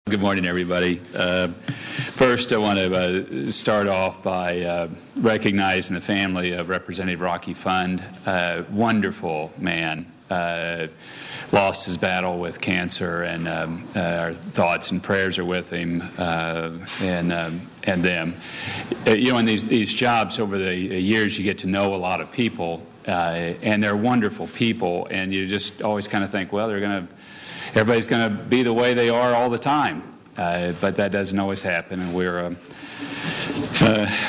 Good morning, everybody. First, I want to start off by recognizing the family of Representative Rocky Fund. Wonderful man. Lost his battle with cancer, and our thoughts and prayers are with him and them. In these jobs over the years, you get to know a lot of people, and they're wonderful people, and you just always kind of think, well, everybody's going to be the way they are all the time, but that doesn't always happen, and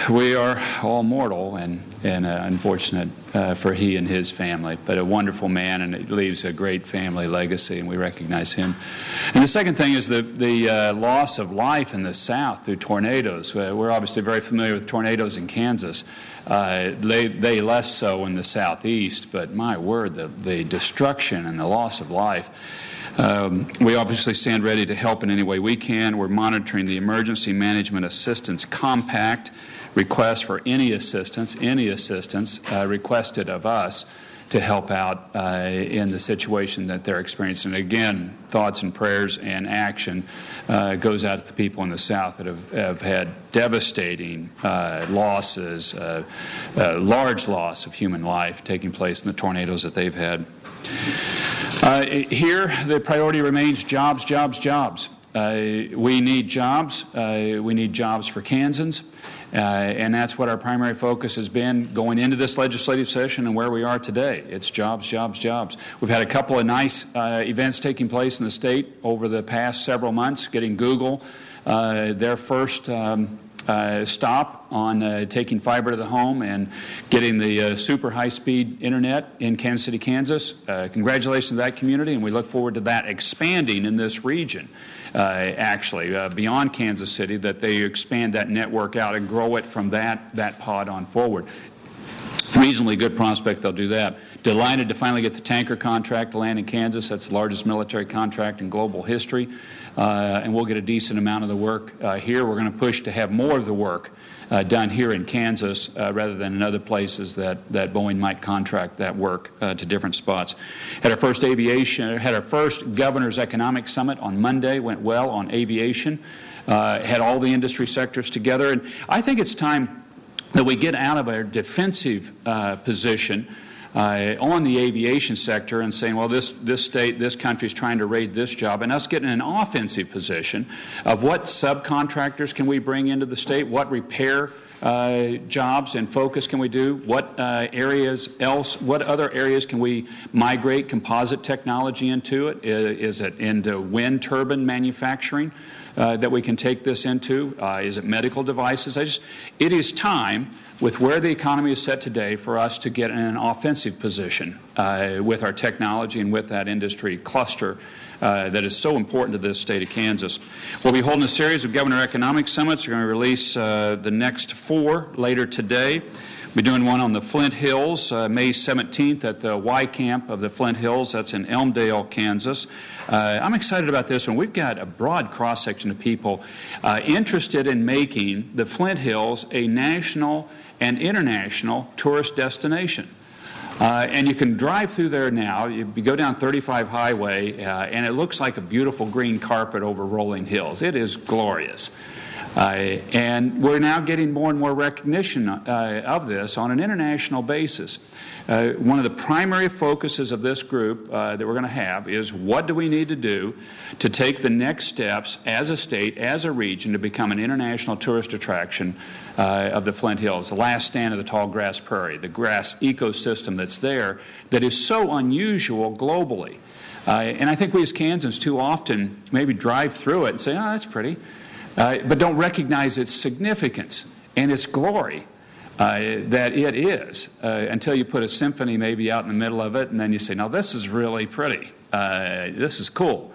we are all mortal, and unfortunate for he and his family, but a wonderful man, and it leaves a great family legacy, and we recognize him. And the second thing is the loss of life in the South through tornadoes. We're obviously very familiar with tornadoes in Kansas. They less so in the Southeast, but my word, the destruction and the loss of life. We obviously stand ready to help in any way we can. We're monitoring the Emergency Management Assistance Compact request for any assistance requested of us to help out in the situation that they're experiencing. Again, thoughts and prayers and action goes out to the people in the South that have had devastating losses, large loss of human life taking place in the tornadoes that they've had. Here, the priority remains jobs, jobs, jobs. We need jobs. We need jobs for Kansans. And that's what our primary focus has been going into this legislative session and where we are today. It's jobs, jobs, jobs. We've had a couple of nice events taking place in the state over the past several months, getting Google their first stop on taking fiber to the home and getting the super high-speed internet in Kansas City, Kansas. Congratulations to that community, and we look forward to that expanding in this region. Beyond Kansas City, that they expand that network out and grow it from that pod on forward. Reasonably good prospect they'll do that. Delighted to finally get the tanker contract to land in Kansas. That's the largest military contract in global history. And we'll get a decent amount of the work here. We're going to push to have more of the work done here in Kansas rather than in other places that Boeing might contract that work to different spots. Had our first Governor's Economic Summit on Monday, went well on aviation, had all the industry sectors together, and I think it's time that we get out of our defensive position on the aviation sector and saying, well, this state, this country is trying to raid this job, and us getting in an offensive position of what subcontractors can we bring into the state, what repair jobs and focus can we do, what other areas can we migrate composite technology into it? Is it into wind turbine manufacturing that we can take this into? Is it medical devices? It is time, with where the economy is set today, for us to get in an offensive position with our technology and with that industry cluster that is so important to this state of Kansas. We'll be holding a series of Governor Economic Summits. We're going to release the next 4 later today. We'll be doing one on the Flint Hills, May 17th at the Y Camp of the Flint Hills. That's in Elmdale, Kansas. I'm excited about this one. We've got a broad cross-section of people interested in making the Flint Hills a national and international tourist destination. And you can drive through there now. You go down 35 Highway, and it looks like a beautiful green carpet over rolling hills. It is glorious. And we're now getting more and more recognition of this on an international basis. One of the primary focuses of this group that we're going to have is what do we need to do to take the next steps as a state, as a region, to become an international tourist attraction of the Flint Hills, the last stand of the tall grass prairie, the grass ecosystem that's there that is so unusual globally. And I think we as Kansans too often maybe drive through it and say, oh, that's pretty. But don't recognize its significance and its glory that it is until you put a symphony maybe out in the middle of it, and then you say, no, this is really pretty. This is cool,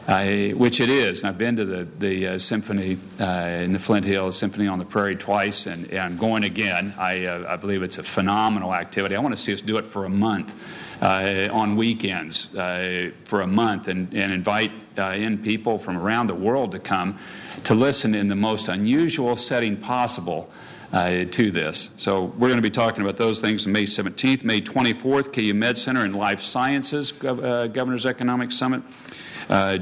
which it is. And I've been to the symphony in the Flint Hills, Symphony on the Prairie twice, and I'm going again. I believe it's a phenomenal activity. I want to see us do it for a month. On weekends for a month and invite in people from around the world to come to listen in the most unusual setting possible to this. So we're going to be talking about those things on May 17th, May 24th, KU Med Center and Life Sciences Governor's Economic Summit.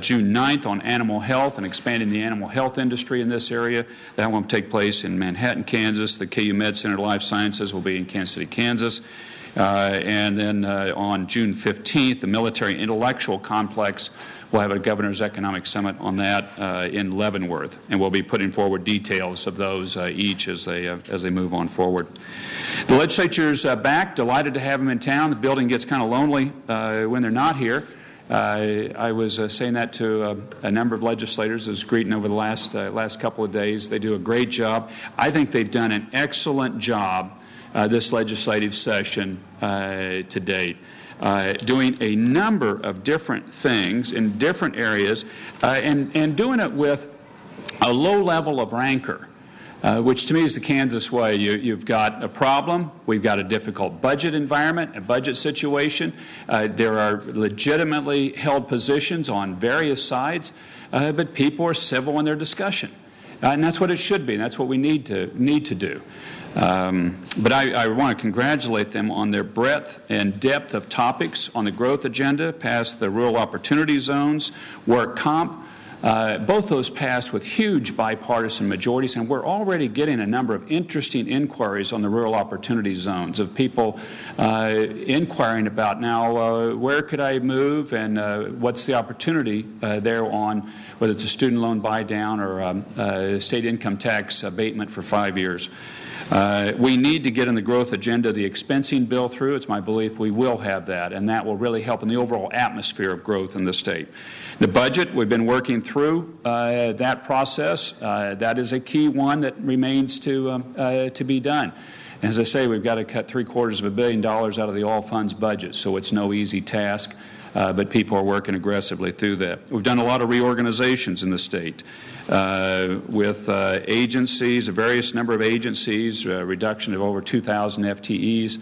June 9th on animal health and expanding the animal health industry in this area. That will take place in Manhattan, Kansas. The KU Med Center Life Sciences will be in Kansas City, Kansas. And then on June 15th, the Military Intellectual Complex will have a Governor's Economic Summit on that in Leavenworth, and we'll be putting forward details of those each as they move on forward. The legislature's back, delighted to have them in town. The building gets kind of lonely when they're not here. I was saying that to a number of legislators I was greeting over the last couple of days. They do a great job. I think they've done an excellent job this legislative session to date, doing a number of different things in different areas and doing it with a low level of rancor. Which to me is the Kansas way. You've got a problem. We've got a difficult budget environment, a budget situation. There are legitimately held positions on various sides, but people are civil in their discussion. And that's what it should be, and that's what we need to do. But I want to congratulate them on their breadth and depth of topics on the growth agenda, past the rural opportunity zones, work comp. Both those passed with huge bipartisan majorities, and we're already getting a number of interesting inquiries on the rural opportunity zones of people inquiring about now where could I move and what's the opportunity there on whether it's a student loan buy down or state income tax abatement for 5 years. We need to get in the growth agenda the expensing bill through. It's my belief we will have that, and that will really help in the overall atmosphere of growth in the state. The budget, we've been working through that process. That is a key one that remains to be done. As I say, we've got to cut $750 million out of the all funds budget, so it's no easy task, but people are working aggressively through that. We've done a lot of reorganizations in the state with agencies, a various number of agencies, a reduction of over 2,000 FTEs.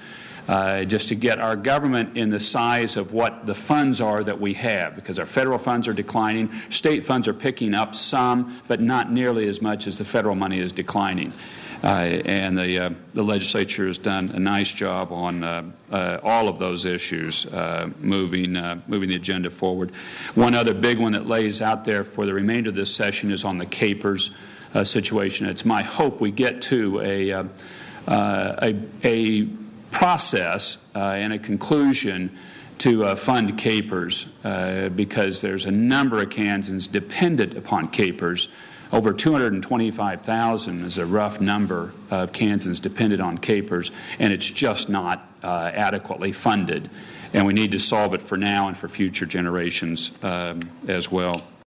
Just to get our government in the size of what the funds are that we have, because our federal funds are declining, state funds are picking up some, but not nearly as much as the federal money is declining. And the legislature has done a nice job on all of those issues, moving the agenda forward. One other big one that lays out there for the remainder of this session is on the CAPERS situation. It's my hope we get to a process and a conclusion to fund CAPERS because there's a number of Kansans dependent upon CAPERS. Over 225,000 is a rough number of Kansans dependent on CAPERS, and it's just not adequately funded. And we need to solve it for now and for future generations as well.